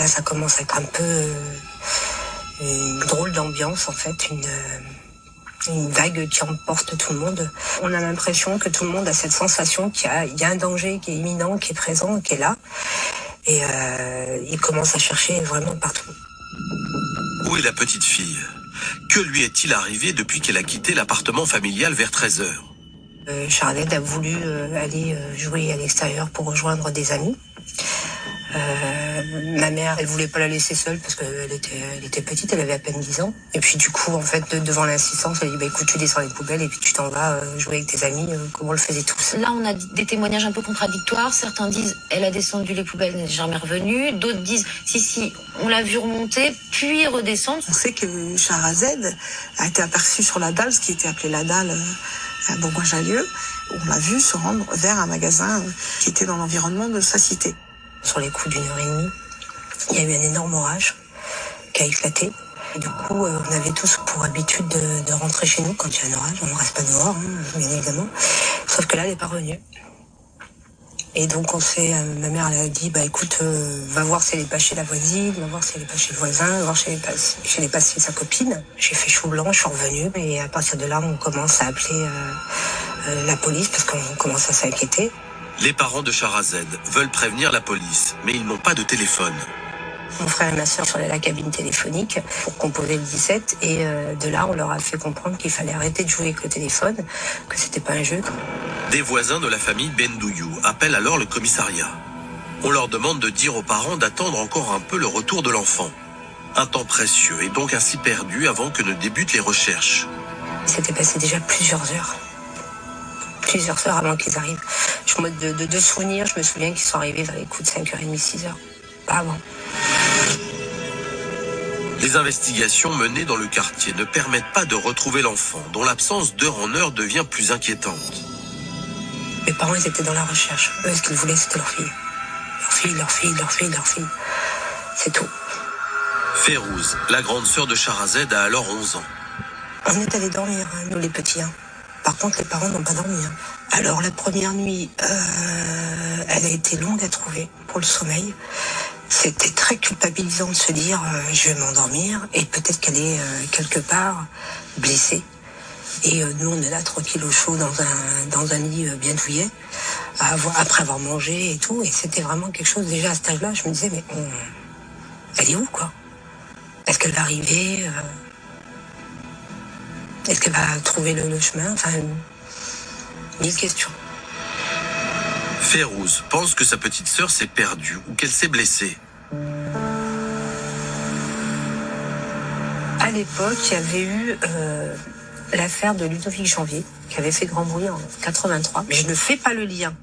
Là, ça commence à être un peu une drôle d'ambiance, en fait, une vague qui emporte tout le monde. On a l'impression que tout le monde a cette sensation qu'il y a un danger qui est imminent, qui est présent, qui est là. Et il commence à chercher vraiment partout. Où est la petite fille? Que lui est-il arrivé depuis qu'elle a quitté l'appartement familial vers 13h? Charlotte a voulu aller jouer à l'extérieur pour rejoindre des amis. Ma mère, elle voulait pas la laisser seule parce qu'elle était petite, elle avait à peine 10 ans. Et puis du coup, en fait, devant l'insistance, elle dit écoute, tu descends les poubelles et puis tu t'en vas jouer avec tes amis, comme on le faisait tous. Là, on a des témoignages un peu contradictoires. Certains disent elle a descendu les poubelles, elle n'est jamais revenue. D'autres disent si, on l'a vu remonter, puis redescendre. On sait que Shahrazed a été aperçue sur la dalle, ce qui était appelé la dalle à Bourgoin-Jallieu. On l'a vu se rendre vers un magasin qui était dans l'environnement de sa cité. Sur les coups d'1h30, il y a eu un énorme orage qui a éclaté. Et du coup, on avait tous pour habitude de rentrer chez nous quand il y a un orage. On ne reste pas dehors, bien évidemment. Sauf que là, elle n'est pas revenue. Et donc, ma mère elle a dit, écoute, va voir si elle n'est pas chez la voisine, va voir si elle n'est pas chez le voisin, va voir si elle n'est pas chez sa copine. J'ai fait chou blanc, je suis revenue. Et à partir de là, on commence à appeler la police parce qu'on commence à s'inquiéter. Les parents de Shahrazed veulent prévenir la police, mais ils n'ont pas de téléphone. Mon frère et ma sœur sont allés à la cabine téléphonique pour composer le 17 et de là on leur a fait comprendre qu'il fallait arrêter de jouer avec le téléphone, que c'était pas un jeu. Des voisins de la famille Bendouyou appellent alors le commissariat. On leur demande de dire aux parents d'attendre encore un peu le retour de l'enfant. Un temps précieux est donc ainsi perdu avant que ne débutent les recherches. Il s'était passé déjà plusieurs heures avant qu'ils arrivent. De souvenirs, je me souviens qu'ils sont arrivés vers les coups de 5h30, 6h. Pas avant. Les investigations menées dans le quartier ne permettent pas de retrouver l'enfant, dont l'absence d'heure en heure devient plus inquiétante. Mes parents, ils étaient dans la recherche. Eux, ce qu'ils voulaient, c'était leur fille. Leur fille. C'est tout. Férouz, la grande sœur de Shahrazed, a alors 11 ans. On est allés dormir, nous les petits. Par contre, les parents n'ont pas dormi. Alors, la première nuit, elle a été longue à trouver pour le sommeil. C'était très culpabilisant de se dire je vais m'endormir et peut-être qu'elle est quelque part blessée. Et nous, on est là tranquille au chaud dans un lit bien douillet, après avoir mangé et tout. Et c'était vraiment quelque chose, déjà à cet âge-là, je me disais, mais elle est où, quoi? Est-ce qu'elle va arriver Est-ce qu'elle va trouver le chemin? Enfin, 1000 questions. Férouz pense que sa petite sœur s'est perdue ou qu'elle s'est blessée. À l'époque, il y avait eu l'affaire de Ludovic Janvier, qui avait fait grand bruit en 83. Mais je ne fais pas le lien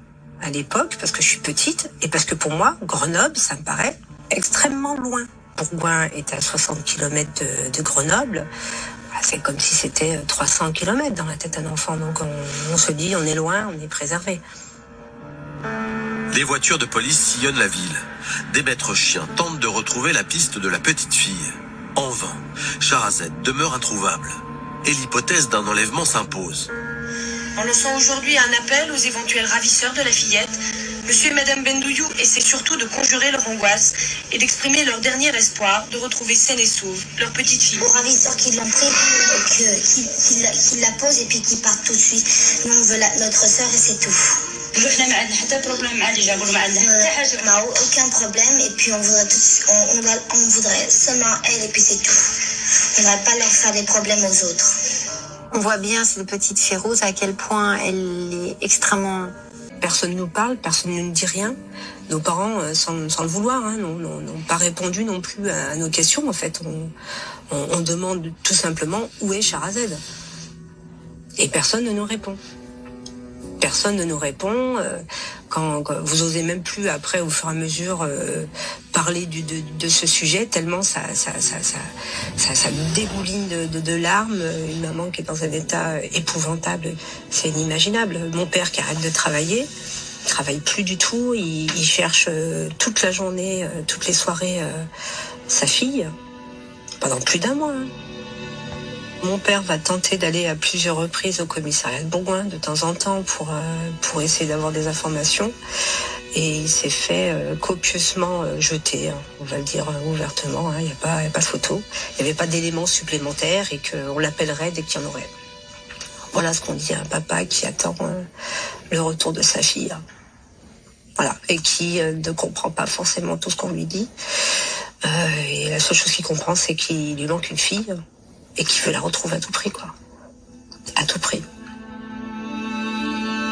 à l'époque, parce que je suis petite, et parce que pour moi, Grenoble, ça me paraît extrêmement loin. Bourgoin est à 60 km de Grenoble. C'est comme si c'était 300 km dans la tête d'un enfant. Donc on se dit, on est loin, on est préservé. Les voitures de police sillonnent la ville. Des maîtres chiens tentent de retrouver la piste de la petite fille. En vain, Shahrazed demeure introuvable. Et l'hypothèse d'un enlèvement s'impose. On lançant aujourd'hui un appel aux éventuels ravisseurs de la fillette. Monsieur et Madame Bendouyou essaient surtout de conjurer leur angoisse et d'exprimer leur dernier espoir de retrouver saine et sauve leur petite fille. Aux ravisseurs qui l'ont pris, qui la posent et puis qui partent tout de suite. Nous, on veut notre sœur et c'est tout. On n'a aucun problème et puis on voudrait seulement elle et puis c'est tout. On ne voudrait pas leur faire des problèmes aux autres. On voit bien cette petite Férouz à quel point elle est extrêmement... Personne ne nous parle, personne ne nous dit rien. Nos parents, sans le vouloir, n'ont pas répondu non plus à nos questions. En fait, on demande tout simplement où est Shahrazed. Et personne ne nous répond. Personne ne nous répond. Quand vous osez même plus après, au fur et à mesure, parler de ce sujet, tellement ça dégouline de larmes. Une maman qui est dans un état épouvantable, c'est inimaginable. Mon père qui arrête de travailler, il travaille plus du tout, il cherche toute la journée, toutes les soirées, sa fille, pendant plus d'un mois. Mon père va tenter d'aller à plusieurs reprises au commissariat de Bourgoin de temps en temps pour essayer d'avoir des informations. Et il s'est fait copieusement jeter, on va le dire ouvertement, il n'y a pas photo. Il n'y avait pas d'éléments supplémentaires et qu'on l'appellerait dès qu'il y en aurait. Voilà ce qu'on dit à un papa qui attend le retour de sa fille. Voilà, et qui ne comprend pas forcément tout ce qu'on lui dit. Et la seule chose qu'il comprend, c'est qu'il lui manque une fille et qu'il veut la retrouver à tout prix, quoi. À tout prix.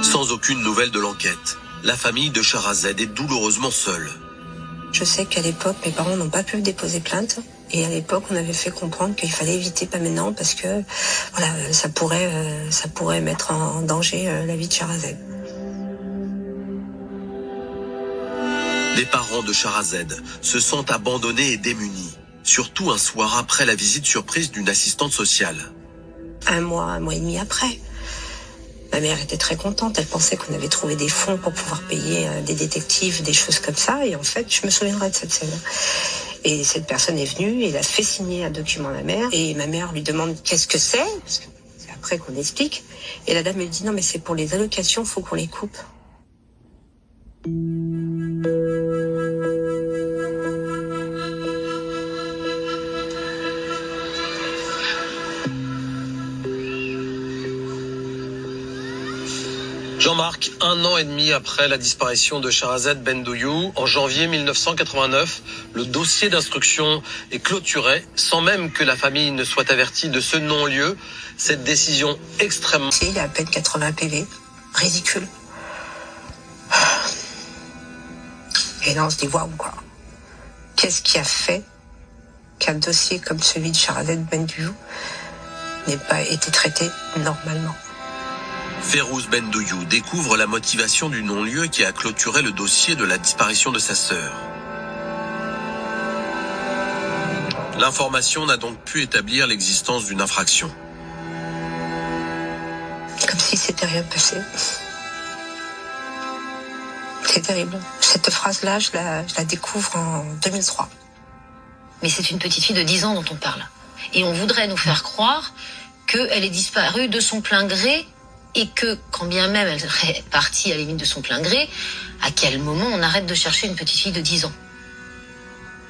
Sans aucune nouvelle de l'enquête, la famille de Shahrazad est douloureusement seule. Je sais qu'à l'époque, mes parents n'ont pas pu déposer plainte. Et à l'époque, on avait fait comprendre qu'il fallait éviter, pas maintenant, parce que voilà, ça pourrait mettre en danger la vie de Shahrazad. Les parents de Shahrazad se sentent abandonnés et démunis, surtout un soir après la visite surprise d'une assistante sociale. Un mois et demi après, ma mère était très contente. Elle pensait qu'on avait trouvé des fonds pour pouvoir payer des détectives, des choses comme ça. Et en fait, je me souviendrai de cette scène. Et cette personne est venue et elle a fait signer un document à ma mère. Et ma mère lui demande qu'est-ce que c'est, parce que c'est après qu'on explique. Et la dame lui dit non, mais c'est pour les allocations, faut qu'on les coupe. Jean-Marc, 1 an et demi après la disparition de Shahrazad Bendouyou, en janvier 1989, le dossier d'instruction est clôturé sans même que la famille ne soit avertie de ce non-lieu. Cette décision extrêmement... Il a à peine 80 PV. Ridicule. Et là, on se dit waouh, quoi. Qu'est-ce qui a fait qu'un dossier comme celui de Shahrazad Bendouyou n'ait pas été traité normalement? Férouz Bendouyou découvre la motivation du non-lieu qui a clôturé le dossier de la disparition de sa sœur. L'information n'a donc pu établir l'existence d'une infraction. Comme si c'était rien passé. C'est terrible. Cette phrase-là, je la découvre en 2003. Mais c'est une petite fille de 10 ans dont on parle. Et on voudrait nous faire croire qu'elle est disparue de son plein gré et que, quand bien même elle serait partie à la limite de son plein gré, à quel moment on arrête de chercher une petite fille de 10 ans?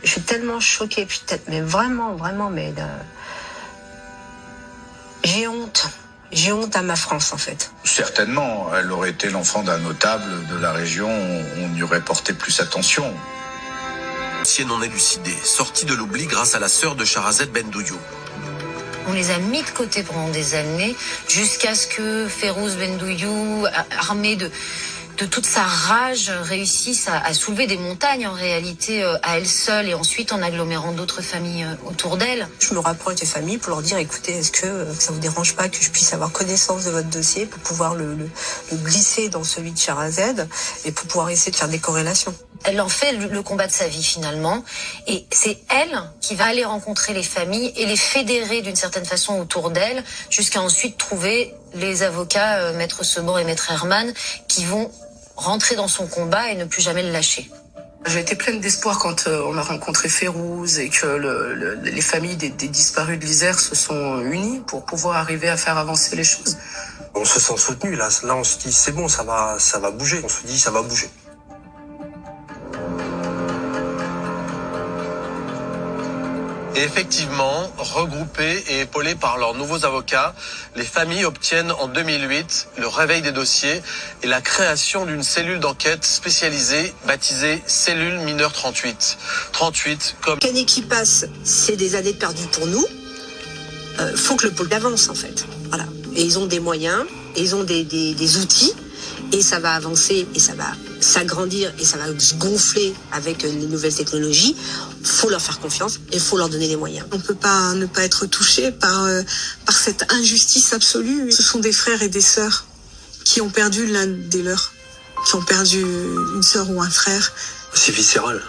Je suis tellement choquée, mais vraiment, j'ai honte. J'ai honte à ma France, en fait. Certainement, elle aurait été l'enfant d'un notable de la région, on y aurait porté plus attention. Dossier non élucidé, sorti de l'oubli grâce à la sœur de Shahrazad Bendouyou. On les a mis de côté pendant des années, jusqu'à ce que Férouz Bendouyou, armé de toute sa rage, réussisse à soulever des montagnes en réalité à elle seule et ensuite en agglomérant d'autres familles autour d'elle. Je me rapproche des familles pour leur dire, écoutez, est-ce que ça vous dérange pas que je puisse avoir connaissance de votre dossier pour pouvoir le glisser dans celui de Shahrazad et pour pouvoir essayer de faire des corrélations. Elle en fait le combat de sa vie finalement et c'est elle qui va aller rencontrer les familles et les fédérer d'une certaine façon autour d'elle jusqu'à ensuite trouver les avocats Maître Sebor et Maître Herman qui vont rentrer dans son combat et ne plus jamais le lâcher. J'ai été pleine d'espoir quand on a rencontré Férouz et que les familles des disparus de l'Isère se sont unies pour pouvoir arriver à faire avancer les choses. On se sent soutenu là on se dit c'est bon, ça va bouger, on se dit ça va bouger. Et effectivement, regroupées et épaulées par leurs nouveaux avocats, les familles obtiennent en 2008 le réveil des dossiers et la création d'une cellule d'enquête spécialisée baptisée Cellule Mineure 38. 38 comme... L'année qui passe, c'est des années perdues pour nous. Faut que le pôle avance en fait. Voilà. Et ils ont des moyens, et ils ont des outils, et ça va avancer, et ça va s'agrandir, et ça va se gonfler avec les nouvelles technologies. Faut leur faire confiance et faut leur donner les moyens. On peut pas ne pas être touché par cette injustice absolue. Ce sont des frères et des sœurs qui ont perdu l'un des leurs, qui ont perdu une sœur ou un frère. C'est viscéral.